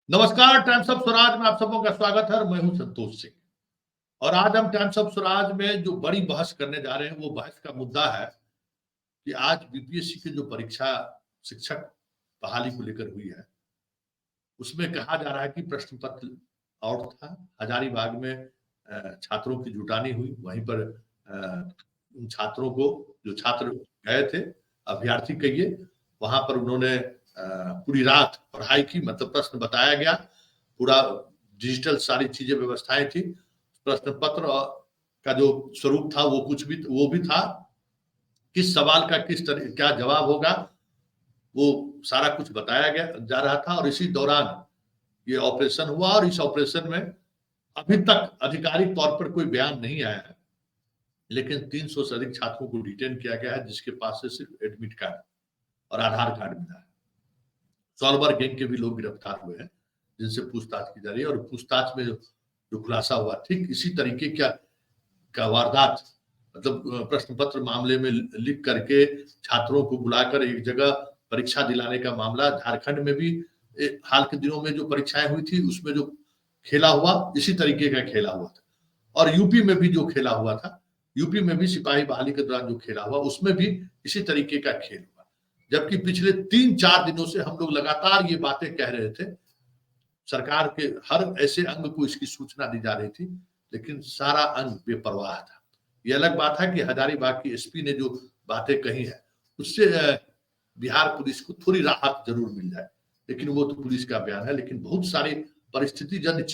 नमस्कार। Times of Swaraj में आप सबों का स्वागत है। मैं हूं संतोष सिंह और आज हम टाइम्स ऑफ स्वराज में जो बड़ी बहस करने जा रहे हैं वो बहस का मुद्दा है कि आज बीपीएससी की जो परीक्षा शिक्षक बहाली को लेकर हुई है उसमें कहा जा रहा है कि प्रश्न पत्र आउट था। हजारीबाग में छात्रों की जुटानी हुई, वहीं पर उन छात्रों को जो छात्र गए थे, अभ्यर्थी कहिए, वहां पर उन्होंने पूरी रात पढ़ाई की, मतलब प्रश्न बताया गया, पूरा डिजिटल सारी चीजें व्यवस्थाएं थी। प्रश्न पत्र का जो स्वरूप था वो भी था, किस सवाल का किस तरह क्या जवाब होगा वो सारा कुछ बताया गया जा रहा था। और इसी दौरान ये ऑपरेशन हुआ और इस ऑपरेशन में अभी तक आधिकारिक तौर पर कोई बयान नहीं आया है, लेकिन 300 से अधिक छात्रों को डिटेन किया गया है, जिसके पास से सिर्फ एडमिट कार्ड और आधार कार्ड मिला है। सॉल्वर गैंग के भी लोग गिरफ्तार हुए हैं जिनसे पूछताछ की जा रही है और पूछताछ में जो खुलासा हुआ, ठीक इसी तरीके का वारदात, मतलब प्रश्न पत्र मामले में लिख करके छात्रों को बुलाकर एक जगह परीक्षा दिलाने का मामला झारखंड में भी हाल के दिनों में जो परीक्षाएं हुई थी उसमें जो खेला हुआ, इसी तरीके का खेला हुआ था। और यूपी में भी जो खेला हुआ था, यूपी में भी सिपाही बहाली के दौरान जो खेला हुआ उसमें भी इसी तरीके का खेल हुआ। जबकि पिछले 3-4 दिनों से हम लोग लगातार ये बातें कह रहे थे, सरकार के हर ऐसे अंग को इसकी सूचना दी जा रही थी, लेकिन सारा अंग बेपरवाह था। ये अलग बात है कि हजारीबाग की एसपी ने जो बातें कही है उससे बिहार पुलिस को थोड़ी राहत जरूर मिल जाए, लेकिन वो तो पुलिस का बयान है। लेकिन बहुत सारी परिस्थिति जन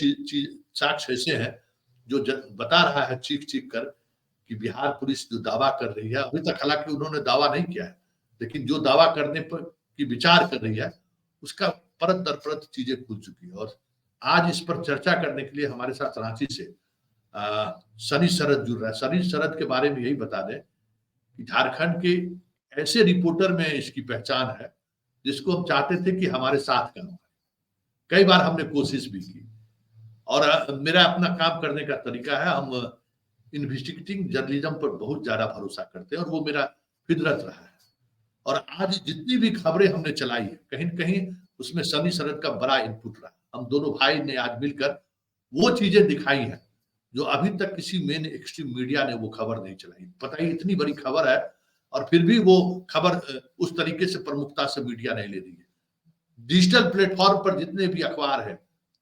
साक्ष्य ऐसे हैं जो बता रहा है चीख चीख कर कि बिहार पुलिस जो दावा कर रही है, अभी तक हालांकि उन्होंने दावा नहीं किया है, लेकिन जो दावा करने पर की विचार कर रही है उसका परत दर परत चीजें खुल चुकी है। और आज इस पर चर्चा करने के लिए हमारे साथ रांची से सनी शरद जुड़ रहा है। सनी शरद के बारे में यही बता दें कि झारखंड के ऐसे रिपोर्टर में इसकी पहचान है जिसको हम चाहते थे कि हमारे साथ काम करे। कई बार हमने कोशिश भी की और मेरा अपना काम करने का तरीका है, हम इन्वेस्टिगेटिंग जर्नलिज्म पर बहुत ज्यादा भरोसा करते हैं और वो मेरा फितरत रहा है। और आज जितनी भी खबरें हमने चलाई है, कहीं न कहीं उसमें सनी शरद का बड़ा इनपुट रहा। हम दोनों भाई ने आज मिलकर वो चीजें दिखाई हैं जो अभी तक किसी मेन एक्सट्रीम मीडिया ने वो खबर नहीं चलाई। पता ही इतनी बड़ी खबर है और फिर भी वो खबर उस तरीके से प्रमुखता से मीडिया नहीं ले रही है। डिजिटल प्लेटफॉर्म पर जितने भी अखबार है,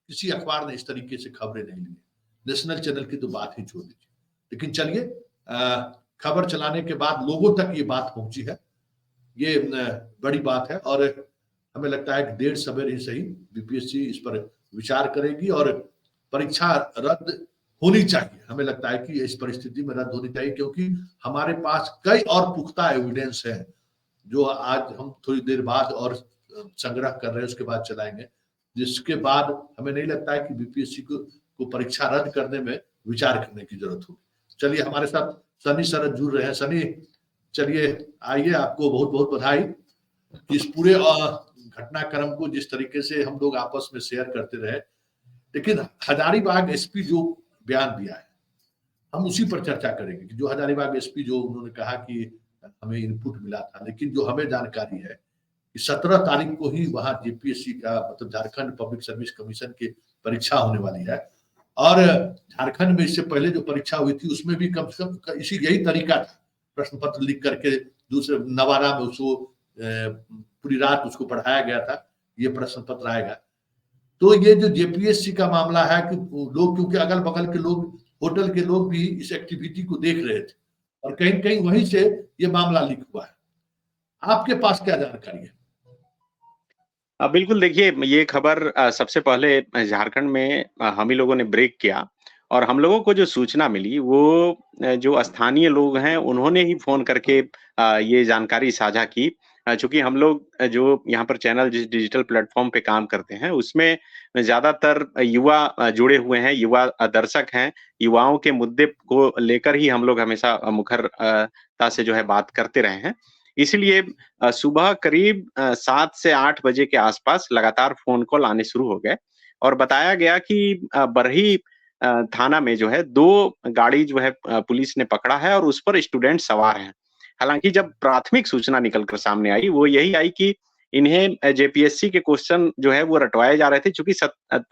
किसी अखबार ने इस तरीके से खबरें नहीं ली। नेशनल चैनल की तो बात ही छोड़ दीजिए। लेकिन चलिए, खबर चलाने के बाद लोगों तक ये बात पहुंची है, ये बड़ी बात है। और हमें लगता है कि देर सवेर ही सही बीपीएससी इस पर विचार करेगी और परीक्षा रद्द होनी चाहिए। हमें लगता है कि इस परिस्थिति में रद्द होनी चाहिए, क्योंकि हमारे पास कई और पुख्ता एविडेंस है जो आज हम थोड़ी देर बाद और संग्रह कर रहे हैं, उसके बाद चलाएंगे, जिसके बाद हमें नहीं लगता है कि बीपीएससी को परीक्षा रद्द करने में विचार करने की जरूरत होगी। चलिए, हमारे साथ सनी शरद जुड़ रहे हैं। सनी, चलिए आइए, आपको बहुत बहुत बधाई इस पूरे घटनाक्रम को जिस तरीके से हम लोग आपस में शेयर करते रहे। लेकिन हजारीबाग एसपी जो बयान दिया है, हम उसी पर चर्चा करेंगे कि जो हजारीबाग एसपी जो उन्होंने कहा कि हमें इनपुट मिला था, लेकिन जो हमें जानकारी है कि 17 तारीख को ही वहां जेपीएससी का, मतलब झारखंड पब्लिक सर्विस कमीशन की परीक्षा होने वाली है। और झारखंड में इससे पहले जो परीक्षा हुई थी उसमें भी कम से कम इसी यही तरीका था, प्रश्न पत्र लिख करके दूसरे नवादा में उसको पूरी रात उसको पढ़ाया गया था, ये प्रश्न पत्र आएगा। तो ये जो जेपीएससी का मामला है कि लोग, क्योंकि अगल बगल के लोग, होटल के लोग भी इस एक्टिविटी को देख रहे थे और कहीं कहीं वहीं से ये मामला लीक हुआ है। आपके पास क्या जानकारी है? बिल्कुल, देखिए ये खबर सबसे पहले झारखंड में हम ही लोगों ने ब्रेक किया और हम लोगों को जो सूचना मिली वो जो स्थानीय लोग हैं उन्होंने ही फ़ोन करके ये जानकारी साझा की। चूँकि हम लोग जो यहाँ पर चैनल जिस डिजिटल प्लेटफ़ॉर्म पे काम करते हैं उसमें ज़्यादातर युवा जुड़े हुए हैं, युवा दर्शक हैं। युवाओं के मुद्दे को लेकर ही हम लोग हमेशा मुखरता से जो है बात करते रहे हैं। इसलिए सुबह करीब 7 से 8 बजे के आसपास लगातार फ़ोन कॉल आने शुरू हो गए और बताया गया कि बरही थाना में जो है 2 गाड़ी जो है पुलिस ने पकड़ा है और उस पर स्टूडेंट सवार हैं। हालाँकि जब प्राथमिक सूचना निकल कर सामने आई, वो यही आई कि इन्हें जेपीएससी के क्वेश्चन जो है वो रटवाए जा रहे थे, चूंकि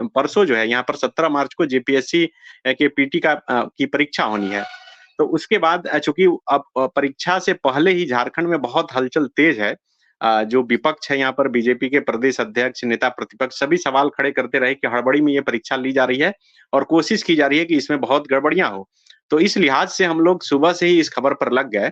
परसों जो है यहाँ पर 17 मार्च को जेपीएससी के पीटी की परीक्षा होनी है। तो उसके बाद चूंकि अब परीक्षा से पहले ही झारखंड में बहुत हलचल तेज है। जो विपक्ष है यहाँ पर, बीजेपी के प्रदेश अध्यक्ष, नेता प्रतिपक्ष, सभी सवाल खड़े करते रहे कि हड़बड़ी में ये परीक्षा ली जा रही है और कोशिश की जा रही है कि इसमें बहुत गड़बड़ियां हो। तो इस लिहाज से हम लोग सुबह से ही इस खबर पर लग गए।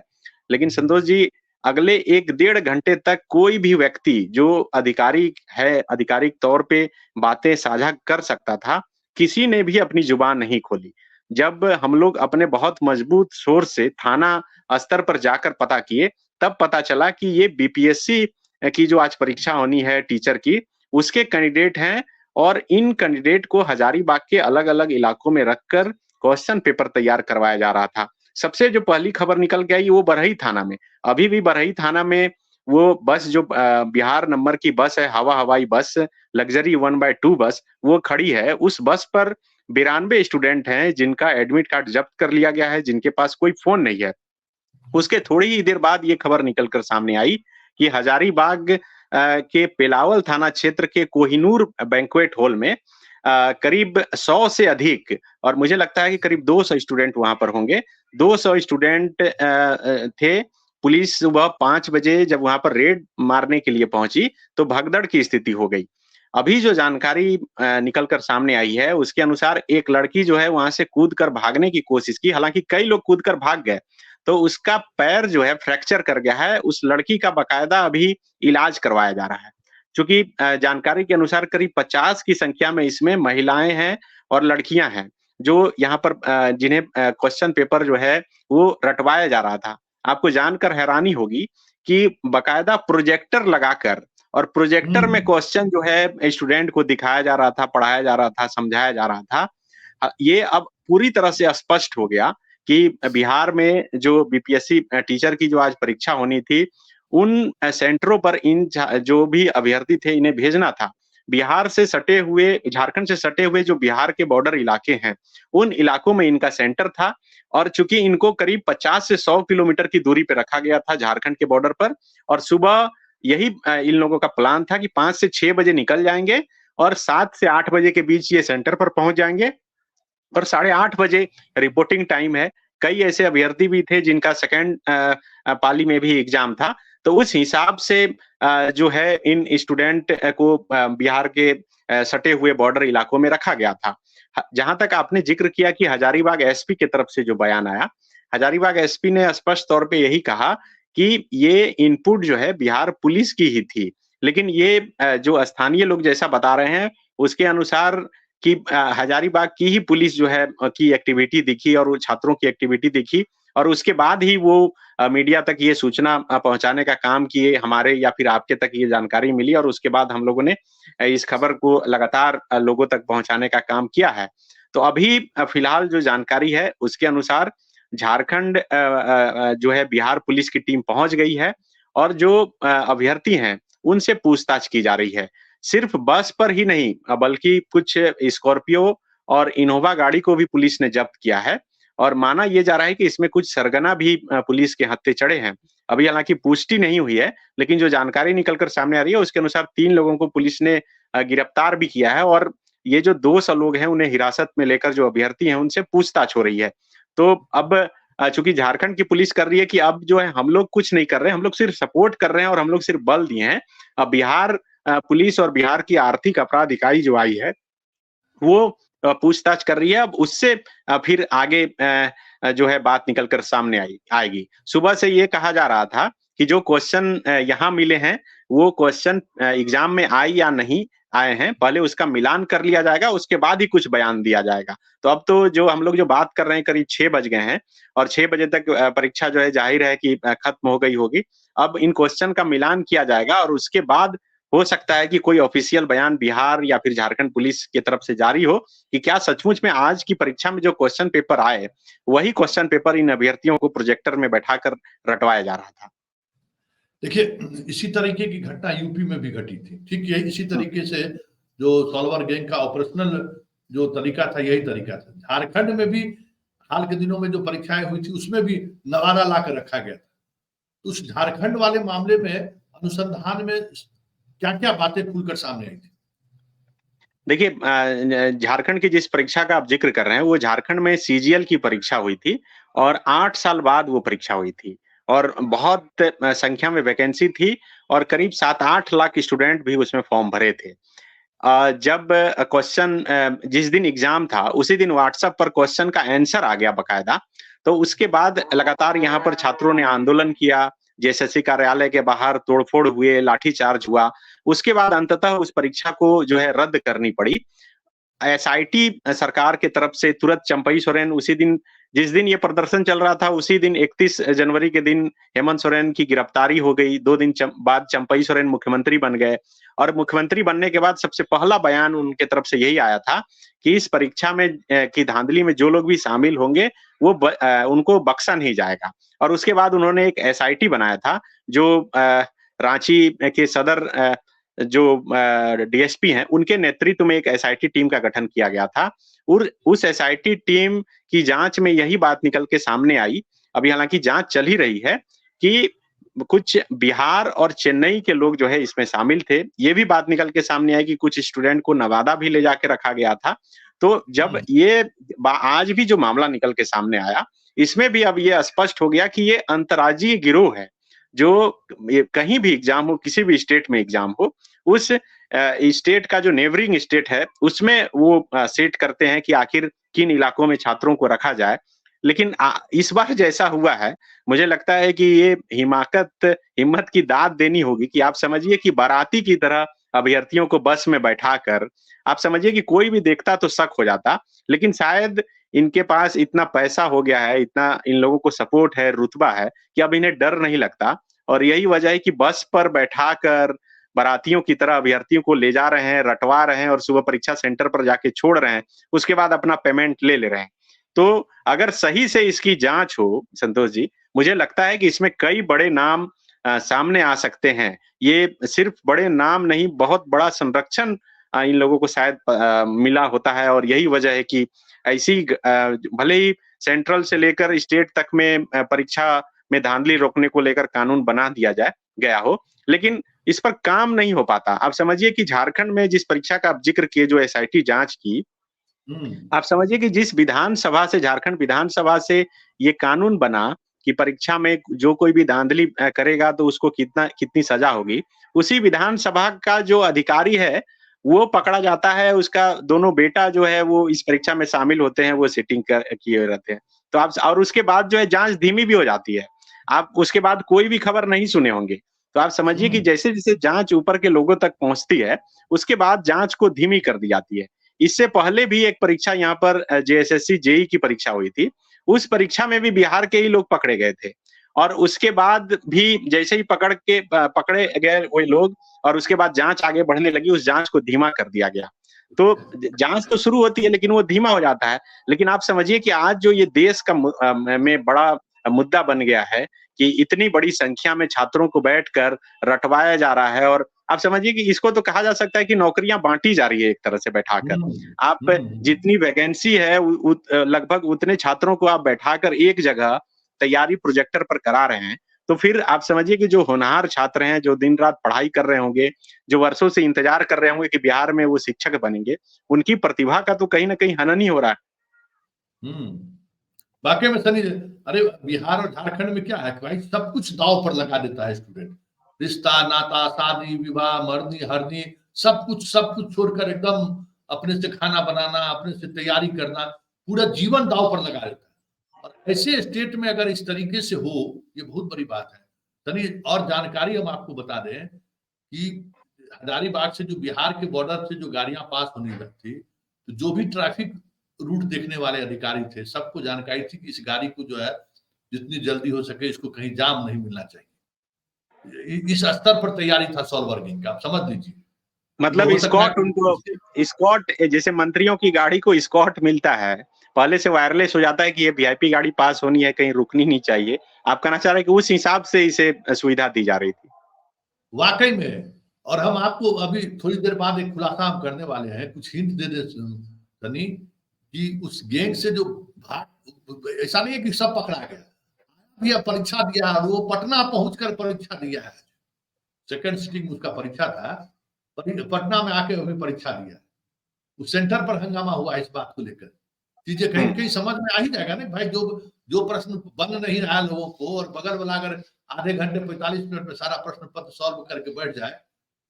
लेकिन संतोष जी, अगले 1 डेढ़ घंटे तक कोई भी व्यक्ति जो आधिकारिक तौर पे बातें साझा कर सकता था, किसी ने भी अपनी जुबान नहीं खोली। जब हम लोग अपने बहुत मजबूत सोर्स से थाना स्तर पर जाकर पता किए, तब पता चला कि ये बीपीएससी की जो आज परीक्षा होनी है टीचर की, उसके कैंडिडेट हैं और इन कैंडिडेट को हजारीबाग के अलग-अलग इलाकों में रखकर क्वेश्चन पेपर तैयार करवाया जा रहा था। सबसे जो पहली खबर निकल के आई वो बरही थाना में। अभी भी बरही थाना में वो बस जो बिहार नंबर की बस है, हवाई बस, लग्जरी 1/2 बस, वो खड़ी है। उस बस पर 92 स्टूडेंट हैं जिनका एडमिट कार्ड जब्त कर लिया गया है, जिनके पास कोई फ़ोन नहीं है। उसके थोड़ी ही देर बाद ये खबर निकल कर सामने आई कि हजारीबाग के पेलावल थाना क्षेत्र के कोहिनूर बैंक्वेट हॉल में करीब 100 से अधिक, और मुझे लगता है कि करीब 200 स्टूडेंट वहां पर होंगे। 200 स्टूडेंट थे। पुलिस सुबह 5 बजे जब वहां पर रेड मारने के लिए पहुंची तो भगदड़ की स्थिति हो गई। अभी जो जानकारी निकल कर सामने आई है उसके अनुसार एक लड़की जो है वहां से कूद कर भागने की कोशिश की, हालांकि कई लोग कूद कर भाग गए। तो उसका पैर जो है फ्रैक्चर कर गया है। उस लड़की का बाकायदा अभी इलाज करवाया जा रहा है। चूंकि जानकारी के अनुसार करीब 50 की संख्या में इसमें महिलाएं हैं और लड़कियां हैं, जो यहाँ पर जिन्हें क्वेश्चन पेपर जो है वो रटवाया जा रहा था। आपको जानकर हैरानी होगी कि बाकायदा प्रोजेक्टर लगाकर और प्रोजेक्टर में क्वेश्चन जो है स्टूडेंट को दिखाया जा रहा था, पढ़ाया जा रहा था, समझाया जा रहा था। ये अब पूरी तरह से स्पष्ट हो गया कि बिहार में जो बीपीएससी टीचर की जो आज परीक्षा होनी थी, उन सेंटरों पर इन जो भी अभ्यर्थी थे इन्हें भेजना था। बिहार से सटे हुए, झारखंड से सटे हुए जो बिहार के बॉर्डर इलाके हैं, उन इलाकों में इनका सेंटर था। और चूंकि इनको करीब 50 से 100 किलोमीटर की दूरी पे रखा गया था झारखंड के बॉर्डर पर, और सुबह यही इन लोगों का प्लान था कि 5 से 6 बजे निकल जाएंगे और 7 से 8 बजे के बीच ये सेंटर पर पहुंच जाएंगे और 8:30 बजे रिपोर्टिंग टाइम है। कई ऐसे अभ्यर्थी भी थे जिनका सेकंड पाली में भी एग्जाम था। तो उस हिसाब से जो है इन स्टूडेंट को बिहार के सटे हुए बॉर्डर इलाकों में रखा गया था। जहां तक आपने जिक्र किया कि हजारीबाग एसपी की तरफ से जो बयान आया, हजारीबाग एसपी ने स्पष्ट तौर पे यही कहा कि ये इनपुट जो है बिहार पुलिस की ही थी। लेकिन ये जो स्थानीय लोग जैसा बता रहे हैं उसके अनुसार कि हजारीबाग की ही पुलिस जो है की एक्टिविटी दिखी और वो छात्रों की एक्टिविटी दिखी, और उसके बाद ही वो मीडिया तक ये सूचना पहुंचाने का काम किए, हमारे या फिर आपके तक ये जानकारी मिली, और उसके बाद हम लोगों ने इस खबर को लगातार लोगों तक पहुंचाने का काम किया है। तो अभी फिलहाल जो जानकारी है उसके अनुसार झारखंड जो है बिहार पुलिस की टीम पहुंच गई है और जो अभ्यर्थी हैं उनसे पूछताछ की जा रही है। सिर्फ बस पर ही नहीं बल्कि कुछ स्कॉर्पियो और इनोवा गाड़ी को भी पुलिस ने जब्त किया है, और माना यह जा रहा है कि इसमें कुछ सरगना भी पुलिस के हत्थे चढ़े हैं। अभी हालांकि पुष्टि नहीं हुई है, लेकिन जो जानकारी निकलकर सामने आ रही है उसके अनुसार 3 लोगों को पुलिस ने गिरफ्तार भी किया है, और ये जो 200 लोग हैं उन्हें हिरासत में लेकर जो अभ्यर्थी हैं उनसे पूछताछ हो रही है। तो अब चूंकि झारखंड की पुलिस कर रही है कि अब जो है हम लोग कुछ नहीं कर रहे हैं, हम लोग सिर्फ सपोर्ट कर रहे हैं और हम लोग सिर्फ बल दिए हैं। अब बिहार पुलिस और बिहार की आर्थिक अपराध इकाई जो आई है वो पूछताछ कर रही है। अब उससे फिर आगे जो है बात निकलकर सामने आएगी। सुबह से ये कहा जा रहा था कि जो क्वेश्चन यहाँ मिले हैं वो क्वेश्चन एग्जाम में आए या नहीं आए हैं, पहले उसका मिलान कर लिया जाएगा, उसके बाद ही कुछ बयान दिया जाएगा। तो अब तो जो हम लोग जो बात कर रहे हैं करीब 6 बज गए हैं और 6 बजे तक परीक्षा जो है जाहिर है कि खत्म हो गई होगी। अब इन क्वेश्चन का मिलान किया जाएगा और उसके बाद हो सकता है कि कोई ऑफिशियल बयान बिहार या फिर झारखंड पुलिस की तरफ से जारी हो कि क्या सचमुच में आज की परीक्षा में जो क्वेश्चन पेपर आए वही क्वेश्चन पेपर इन अभ्यर्थियों को प्रोजेक्टर में बैठाकर रटवाया जा रहा था। देखिए, इसी तरीके की घटना यूपी में भी घटी थी। ठीक यही इसी तरीके से जो सॉल्वर गैंग का ऑपरेशनल जो तरीका था यही तरीका था। झारखंड में भी हाल के दिनों में जो परीक्षाएं हुई थी उसमें भी नवादा ला कर रखा गया था। उस झारखंड वाले मामले में अनुसंधान में क्या क्या बातें खुलकर सामने आई थी? देखिए, झारखंड की जिस परीक्षा का आप जिक्र कर रहे हैं, वो झारखंड में सीजीएल की परीक्षा हुई थी और 8 साल बाद वो परीक्षा हुई थी और बहुत संख्या में वैकेंसी थी और करीब 7-8 लाख स्टूडेंट भी उसमें फॉर्म भरे थे। जब क्वेश्चन जिस दिन एग्ज़ाम था, उसी दिन व्हाट्सएप पर क्वेश्चन का आंसर आ गया बाकायदा, तो उसके बाद लगातार यहाँ पर छात्रों ने आंदोलन किया, जेएसएससी कार्यालय के बाहर तोड़-फोड़ हुए, लाठीचार्ज हुआ। उसके बाद अंततः उस परीक्षा को जो है रद्द करनी पड़ी। एसआईटी सरकार के तरफ से तुरंत चंपई सोरेन उसी दिन जिस दिन ये प्रदर्शन चल रहा था, उसी दिन 31 जनवरी के दिन हेमंत सोरेन की गिरफ्तारी हो गई। 2 दिन बाद चंपई सोरेन मुख्यमंत्री बन गए और मुख्यमंत्री बनने के बाद सबसे पहला बयान उनके तरफ से यही आया था कि इस परीक्षा में की धांधली में जो लोग भी शामिल होंगे, वो उनको बख्शा नहीं जाएगा। और उसके बाद उन्होंने एक एसआईटी बनाया था, जो रांची के सदर जो डीएसपी हैं, उनके नेतृत्व में एक एसआईटी टीम का गठन किया गया था और उस एसआईटी टीम की जांच में यही बात निकल के सामने आई, अभी हालांकि जांच चल ही रही है, कि कुछ बिहार और चेन्नई के लोग जो है इसमें शामिल थे। ये भी बात निकल के सामने आई कि कुछ स्टूडेंट को नवादा भी ले जाके रखा गया था। तो जब ये आज भी जो मामला निकल के सामने आया, इसमें भी अब ये स्पष्ट हो गया कि ये अंतर्राज्यीय गिरोह है, जो कहीं भी एग्जाम हो, किसी भी स्टेट में एग्जाम हो, उस स्टेट का जो नेबरिंग स्टेट है, उसमें वो सेट करते हैं कि आखिर किन इलाकों में छात्रों को रखा जाए। लेकिन इस बार जैसा हुआ है, मुझे लगता है कि ये हिम्मत की दाद देनी होगी कि आप समझिए कि बाराती की तरह अभ्यर्थियों को बस में बैठाकर आप समझिए कि कोई भी देखता तो शक हो जाता, लेकिन शायद इनके पास इतना पैसा हो गया है, इतना इन लोगों को सपोर्ट है, रुतबा है कि अब इन्हें डर नहीं लगता और यही वजह है कि बस पर बैठाकर बारातियों की तरह अभ्यर्थियों को ले जा रहे हैं, रटवा रहे हैं और सुबह परीक्षा सेंटर पर जाके छोड़ रहे हैं, उसके बाद अपना पेमेंट ले रहे हैं। तो अगर सही से इसकी जांच हो संतोष जी, मुझे लगता है कि इसमें कई बड़े नाम सामने आ सकते हैं। ये सिर्फ बड़े नाम नहीं, बहुत बड़ा संरक्षण इन लोगों को शायद मिला होता है और यही वजह है कि ऐसी भले ही सेंट्रल से लेकर स्टेट तक में परीक्षा में धांधली रोकने को लेकर कानून बना दिया गया हो, लेकिन इस पर काम नहीं हो पाता। आप समझिए कि झारखंड में जिस परीक्षा का आप जिक्र किए, जो एसआईटी जांच की, आप समझिए कि जिस विधानसभा से, झारखंड विधानसभा से ये कानून बना कि परीक्षा में जो कोई भी धांधली करेगा तो उसको कितनी सजा होगी, उसी विधानसभा का जो अधिकारी है, वो पकड़ा जाता है, उसका दोनों बेटा जो है वो इस परीक्षा में शामिल होते हैं, वो सिटिंग किए रहते हैं। तो आप और उसके बाद जो है जांच धीमी भी हो जाती है। आप उसके बाद कोई भी खबर नहीं सुने होंगे। तो आप समझिए कि जैसे-जैसे जांच ऊपर के लोगों तक पहुँचती है, उसके बाद जांच को धीमी कर दी जाती है। इससे पहले भी एक परीक्षा यहाँ पर जेएसएससी जेईई की परीक्षा हुई थी। उस परीक्षा में भी बिहार के ही लोग पकड़े गए थे और उसके बाद भी जैसे ही पकड़े गए वो लोग और उसके बाद जांच आगे बढ़ने लगी, उस जांच को धीमा कर दिया गया। तो जांच तो शुरू होती है लेकिन वो धीमा हो जाता है। लेकिन आप समझिए कि आज जो ये देश का में बड़ा मुद्दा बन गया है कि इतनी बड़ी संख्या में छात्रों को बैठकर रटवाया जा रहा है और आप समझिए कि इसको तो कहा जा सकता है कि नौकरियां बांटी जा रही है एक तरह से बैठाकर। आप जितनी वैकेंसी है लगभग उतने छात्रों को आप बैठाकर एक जगह तैयारी प्रोजेक्टर पर करा रहे हैं। तो फिर आप समझिए कि जो होनहार छात्र हैं, जो दिन रात पढ़ाई कर रहे होंगे, जो वर्षों से इंतजार कर रहे होंगे कि बिहार में वो शिक्षक बनेंगे, उनकी प्रतिभा का तो कहीं न कहीं हनन ही हो रहा है। वाकई में सनी, अरे बिहार और झारखंड में क्या है कि भाई सब कुछ दांव पर लगा देता है स्टूडेंट। रिश्ता, नाता, शादी, विवाह, मरनी, हरनी, सब कुछ छोड़कर एकदम अपने से खाना बनाना, अपने से तैयारी करना, पूरा जीवन दांव पर लगा देता है। और ऐसे स्टेट में अगर इस तरीके से हो, ये बहुत बड़ी बात है। सनी, और जानकारी हम आपको बता दें कि हजारीबाग से जो बिहार के बॉर्डर से जो गाड़ियां पास होने लगती, तो जो भी ट्रैफिक रूट देखने वाले अधिकारी थे, सबको जानकारी थी कि इस गाड़ी को जो है जितनी जल्दी हो सके इसको कहीं जाम नहीं मिलना चाहिए। इस स्तर पर तैयारी था सॉल्वर्गिंग का, आप समझ लीजिए। मतलब स्कॉट जैसे मंत्रियों की गाड़ी को स्कॉट मिलता है, पहले से वायरलेस हो जाता है कि ये वीआईपी गाड़ी पास होनी है, कहीं रुकनी नहीं चाहिए। आप कहना चाह रहे हैं कि उस हिसाब से इसे सुविधा दी जा रही थी। वाकई में, और हम आपको अभी थोड़ी देर बाद एक खुलासा हम करने वाले हैं, कुछ हिंट दे दे सनी, कि उस गैंग से जो भाग, ऐसा नहीं है कि सब पकड़ा गया, परीक्षा दिया और वो पटना पहुंचकर परीक्षा दिया है। सेकंड सिटिंग उसका परीक्षा था, पटना में आके अभी परीक्षा दिया। उस सेंटर पर हंगामा हुआ इस बात को लेकर। चीजें कहीं कहीं समझ में आ ही जाएगा ना भाई, जो प्रश्न बन नहीं रहा है लोगों को, और बगल वाला अगर आधे घंटे 45 मिनट में सारा प्रश्न पत्र सॉल्व करके बैठ जाए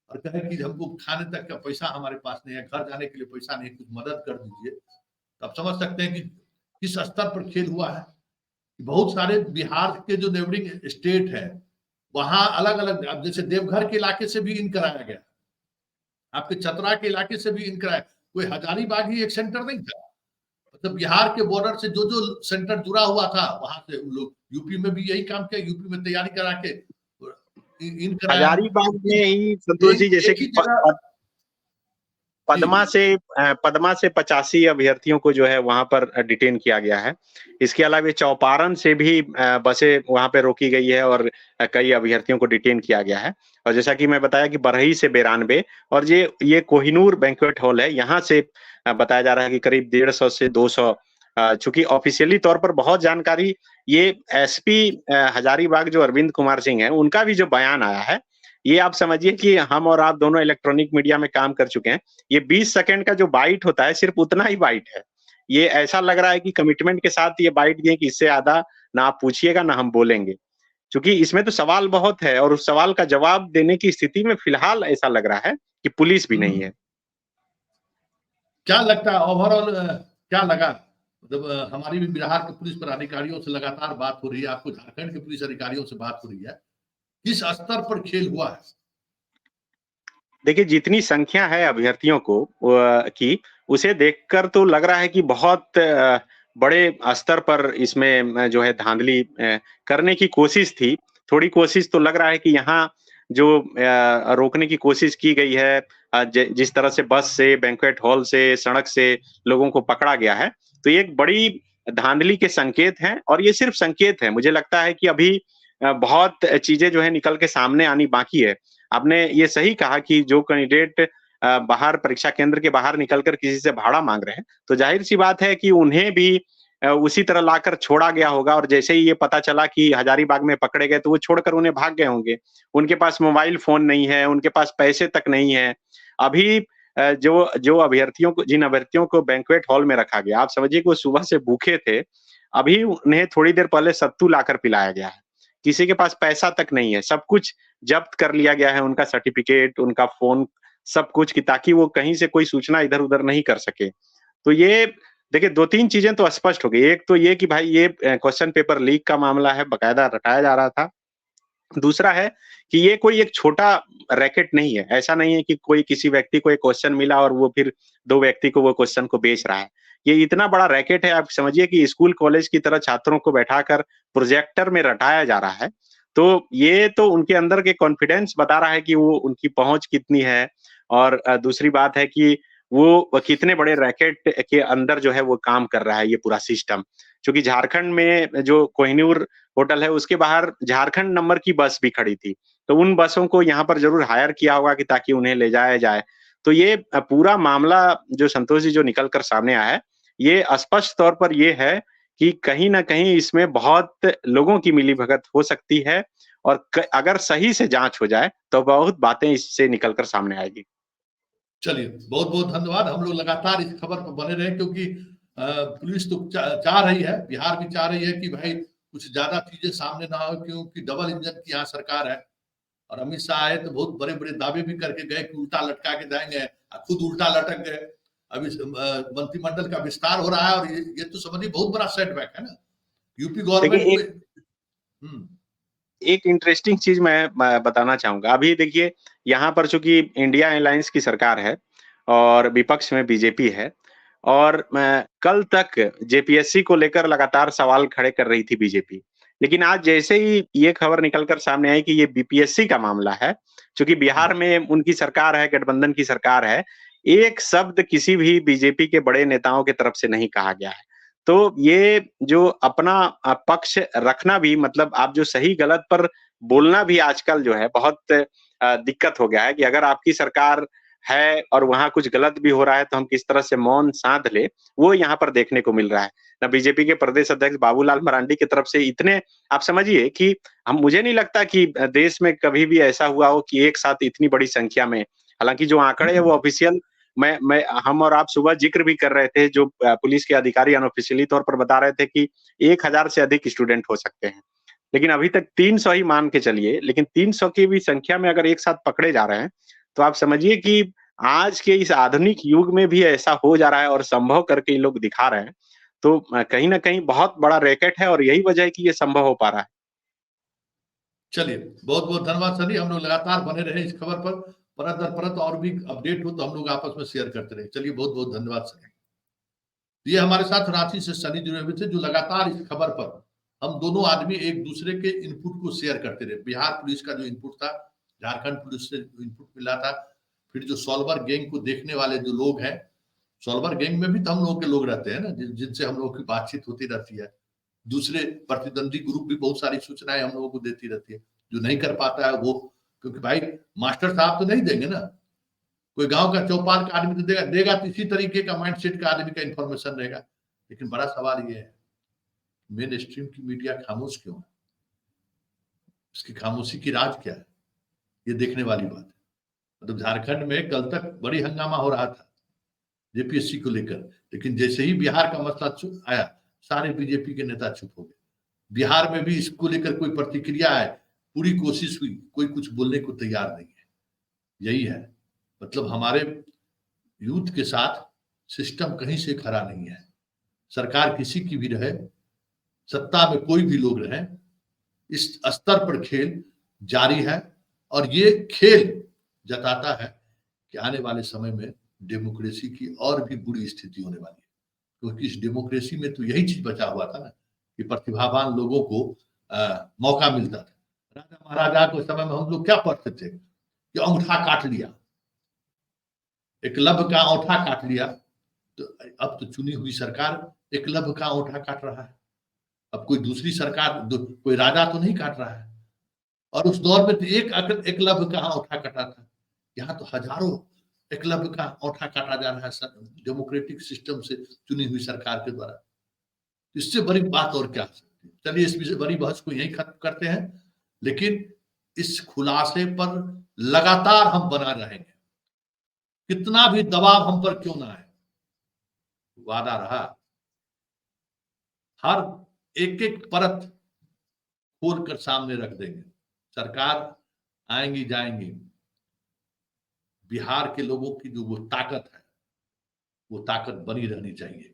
और कहे कि हमको खाने तक का पैसा हमारे पास नहीं है, घर जाने के लिए पैसा नहीं, कुछ मदद कर दीजिए, तो आप समझ सकते हैं कि किस स्तर पर खेल हुआ है। बहुत सारे बिहार के जो नेबरिंग स्टेट है वहां अलग अलग, अब जैसे देवघर के इलाके से भी इन कराया गया, आपके चतरा के इलाके से भी इन कराया, कोई हजारीबाग ही एक सेंटर नहीं था। मतलब बिहार के बॉर्डर से जो सेंटर जुड़ा हुआ था वहां से उन लोग यूपी में भी यही काम किया, यूपी में तैयारी करा के इन कराया। हजारीबाग में ही संतोष जी, जैसे एक ही कि जगह पद्मा से 85 अभ्यर्थियों को जो है वहां पर डिटेन किया गया है। इसके अलावा चौपारण से भी बसें वहां पे रोकी गई है और कई अभ्यर्थियों को डिटेन किया गया है। और जैसा कि मैं बताया कि बरही से 92 और ये कोहिनूर बैंक्वेट हॉल है, यहाँ से बताया जा रहा है कि करीब 150 से 200। चूंकि ऑफिशियली तौर पर बहुत जानकारी, ये एसपी हजारीबाग जो अरविंद कुमार सिंह है, उनका भी जो बयान आया है, ये आप समझिए कि हम और आप दोनों इलेक्ट्रॉनिक मीडिया में काम कर चुके हैं। ये 20 सेकंड का जो बाइट होता है, सिर्फ उतना ही बाइट है। ये ऐसा लग रहा है कि कमिटमेंट के साथ ये बाइट दिए कि इससे ज्यादा ना आप पूछिएगा ना हम बोलेंगे, क्योंकि इसमें तो सवाल बहुत है और उस सवाल का जवाब देने की स्थिति में फिलहाल ऐसा लग रहा है कि पुलिस भी नहीं है। क्या लगता है ओवरऑल, क्या लगा, मतलब हमारी भी बिहार के पुलिस पदाधिकारियों से लगातार बात हो रही है, आपको झारखंड के पुलिस अधिकारियों से बात हो रही है, किस स्तर पर खेल हुआ है? देखिए, जितनी संख्या है अभ्यर्थियों को की, उसे देखकर तो लग रहा है कि बहुत बड़े स्तर पर इसमें जो है धांधली करने की कोशिश थी। थोड़ी कोशिश तो लग रहा है कि यहाँ जो रोकने की कोशिश की गई है, जिस तरह से बस से, बैंक्वेट हॉल से, सड़क से लोगों को पकड़ा गया है, तो ये एक बड़ी धांधली के संकेत हैं और ये सिर्फ संकेत है। मुझे लगता है कि अभी बहुत चीजें जो है निकल के सामने आनी बाकी है। आपने ये सही कहा कि जो कैंडिडेट बाहर परीक्षा केंद्र के बाहर निकलकर किसी से भाड़ा मांग रहे हैं, तो जाहिर-सी बात है कि उन्हें भी उसी तरह लाकर छोड़ा गया होगा और जैसे ही ये पता चला कि हजारीबाग में पकड़े गए, तो वो छोड़कर उन्हें भाग गए होंगे। उनके पास मोबाइल फ़ोन नहीं है, उनके पास पैसे तक नहीं है। अभी जो जो अभ्यर्थियों को जिन अभ्यर्थियों को बैंक्वेट हॉल में रखा गया, आप समझिए कि वो सुबह से भूखे थे, अभी उन्हें थोड़ी देर पहले सत्तू लाकर पिलाया गया है। किसी के पास पैसा तक नहीं है, सब कुछ जब्त कर लिया गया है, उनका सर्टिफिकेट, उनका फ़ोन, सब कुछ, कि ताकि वो कहीं से कोई सूचना इधर-उधर नहीं कर सके। तो ये देखिए 2-3 चीज़ें तो स्पष्ट हो गई। एक तो ये कि भाई ये क्वेश्चन पेपर लीक का मामला है, बाकायदा रटाया जा रहा था। दूसरा है कि ये कोई एक छोटा रैकेट नहीं है। ऐसा नहीं है कि कोई किसी व्यक्ति को एक क्वेश्चन मिला और वो फिर 2 व्यक्ति को वो क्वेश्चन को बेच रहा है। ये इतना बड़ा रैकेट है, आप समझिए कि स्कूल कॉलेज की तरह छात्रों को बैठाकर प्रोजेक्टर में रटाया जा रहा है। तो ये तो उनके अंदर के कॉन्फिडेंस बता रहा है कि वो उनकी पहुँच कितनी है और दूसरी बात है कि वो कितने बड़े रैकेट के अंदर जो है वो काम कर रहा है ये पूरा सिस्टम। चूँकि झारखंड में जो कोहिनूर होटल है उसके बाहर झारखंड नंबर की बस भी खड़ी थी। तो उन बसों को यहाँ पर ज़रूर हायर किया होगा कि ताकि उन्हें ले जाया जाए। तो ये पूरा मामला जो संतोष जी जो निकल कर सामने आया है, ये स्पष्ट तौर पर ये है कि कहीं न कहीं इसमें बहुत लोगों की मिलीभगत हो सकती है और अगर सही से जाँच हो जाए, तो बहुत बातें इससे निकल कर सामने आएगी। चलिए, बहुत-बहुत धन्यवाद। हम लोग लगातार इस खबर पर बने रहे, क्योंकि पुलिस तो चाह रही है, बिहार भी चाह रही है कि भाई कुछ ज़्यादा चीज़ें सामने ना हो, क्योंकि डबल इंजन की यहाँ सरकार है और अमित शाह आए तो बहुत बड़े-बड़े दावे भी करके गए कि उल्टा लटका के जाएँगे, खुद उल्टा लटक गए। अभी मंत्रिमंडल का विस्तार हो रहा है और ये तो समझिए बहुत बड़ा सेटबैक है ना। यूपी देखिए, गवर्नमेंट एक में हुँ, एक इंटरेस्टिंग चीज़ मैं बताना चाहूँगा। अभी देखिए, यहाँ पर चूँकि इंडिया अलायंस की सरकार है और विपक्ष में बीजेपी है और कल तक जेपीएससी को लेकर लगातार सवाल खड़े कर रही थी बीजेपी। लेकिन आज जैसे ही ये खबर निकल कर सामने आई कि ये बीपीएससी का मामला है, चूँकि बिहार हुँ। में उनकी सरकार है, गठबंधन की सरकार है, एक शब्द किसी भी बीजेपी के बड़े नेताओं की तरफ से नहीं कहा गया है। तो ये जो अपना पक्ष रखना भी, मतलब आप जो सही-गलत पर बोलना भी आजकल जो है बहुत दिक्कत हो गया है कि अगर आपकी सरकार है और वहाँ कुछ गलत भी हो रहा है तो हम किस तरह से मौन साध ले, वो यहाँ पर देखने को मिल रहा है। ना बीजेपी के प्रदेश अध्यक्ष बाबूलाल मरांडी की तरफ से इतने आप समझिए कि हम मुझे नहीं लगता कि देश में कभी भी ऐसा हुआ हो कि एक साथ इतनी बड़ी संख्या में, हालाँकि जो आंकड़े हैं वो ऑफ़िशियल मैं हम और आप सुबह ज़िक्र भी कर रहे थे, जो पुलिस के अधिकारी अनऑफ़िशियली तौर पर बता रहे थे कि 1000 से अधिक स्टूडेंट हो सकते हैं। लेकिन अभी तक 300 ही मान के चलिए, लेकिन 300 की भी संख्या में अगर एक साथ पकड़े जा रहे हैं, तो आप समझिए कि आज के इस आधुनिक युग में भी ऐसा हो जा रहा है और संभव करके ये लोग दिखा रहे हैं। तो कहीं न कहीं बहुत बड़ा रैकेट है और यही वजह है कि ये संभव हो पा रहा है। चलिए, बहुत-बहुत धन्यवाद सनी, हम लोग लगातार बने रहे इस खबर पर, परत दर परत और भी अपडेट हो तो हम लोग आपस में शेयर करते रहे। चलिए, बहुत-बहुत धन्यवाद सनी। ये हमारे साथ रांची से सनी जुड़े हुए थे, जो लगातार इस खबर पर हम दोनों आदमी एक दूसरे के इनपुट को शेयर करते रहे। बिहार पुलिस का जो इनपुट था, झारखंड पुलिस से इनपुट मिला था, फिर जो सॉल्वर गैंग को देखने वाले जो लोग हैं, सॉल्वर गैंग में भी तो हम लोगों के लोग रहते हैं ना, जिनसे हम लोगों की बातचीत होती रहती है। दूसरे प्रतिद्वंदी ग्रुप भी बहुत सारी सूचनाएं हम लोगों को देती रहती है। जो नहीं कर पाता है वो, क्योंकि भाई मास्टर साहब तो नहीं देंगे ना, कोई गांव का चौपाल का आदमी तो देगा तो इसी तरीके का माइंडसेट का आदमी का इंफॉर्मेशन रहेगा। लेकिन बड़ा सवाल ये है, मेन स्ट्रीम की मीडिया खामोश क्यों है? इसकी खामोशी की राज क्या है? ये देखने वाली बात है। मतलब झारखंड में कल तक बड़ी हंगामा हो रहा था जेपीएससी को लेकर, लेकिन जैसे ही बिहार का मसला आया, सारे बीजेपी के नेता चुप हो गए। बिहार में भी इसको लेकर कोई प्रतिक्रिया है, पूरी कोशिश हुई, कोई कुछ बोलने को तैयार नहीं है। यही है, मतलब हमारे यूथ के साथ सिस्टम कहीं से खड़ा नहीं है। सरकार किसी की भी रहे, सत्ता में कोई भी लोग रहे, इस स्तर पर खेल जारी है और ये खेल जताता है कि आने वाले समय में डेमोक्रेसी की और भी बुरी स्थिति होने वाली है। क्योंकि इस डेमोक्रेसी में तो यही चीज बचा हुआ था ना, कि प्रतिभावान लोगों को मौका मिलता था। राजा महाराजा के समय में हम लोग क्या पढ़ते थे कि अंगूठा काट लिया, एकलव्य का अंगूठा काट लिया। तो अब तो चुनी हुई सरकार एकलव्य का अंगूठा काट रहा है। अब कोई दूसरी सरकार, कोई राजा तो नहीं काट रहा है। और उस दौर में तो एक एकलव्य का अंगूठा कटा था, यहाँ तो हजारों एकलव्य का अंगूठा काटा जा रहा है डेमोक्रेटिक सिस्टम से चुनी हुई सरकार के द्वारा। इससे बड़ी बात और क्या हो सकती है? चलिए, इस विषय बड़ी बहस को यहीं खत्म करते हैं, लेकिन इस खुलासे पर लगातार हम बना रहेंगे, कितना भी दबाव हम पर क्यों ना आए। वादा रहा, हर एक एक परत खोल कर सामने रख देंगे। सरकार आएंगी जाएंगी, बिहार के लोगों की जो वो ताकत है, वो ताकत बनी रहनी चाहिए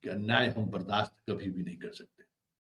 कि अन्याय हम बर्दाश्त कभी भी नहीं कर सकते।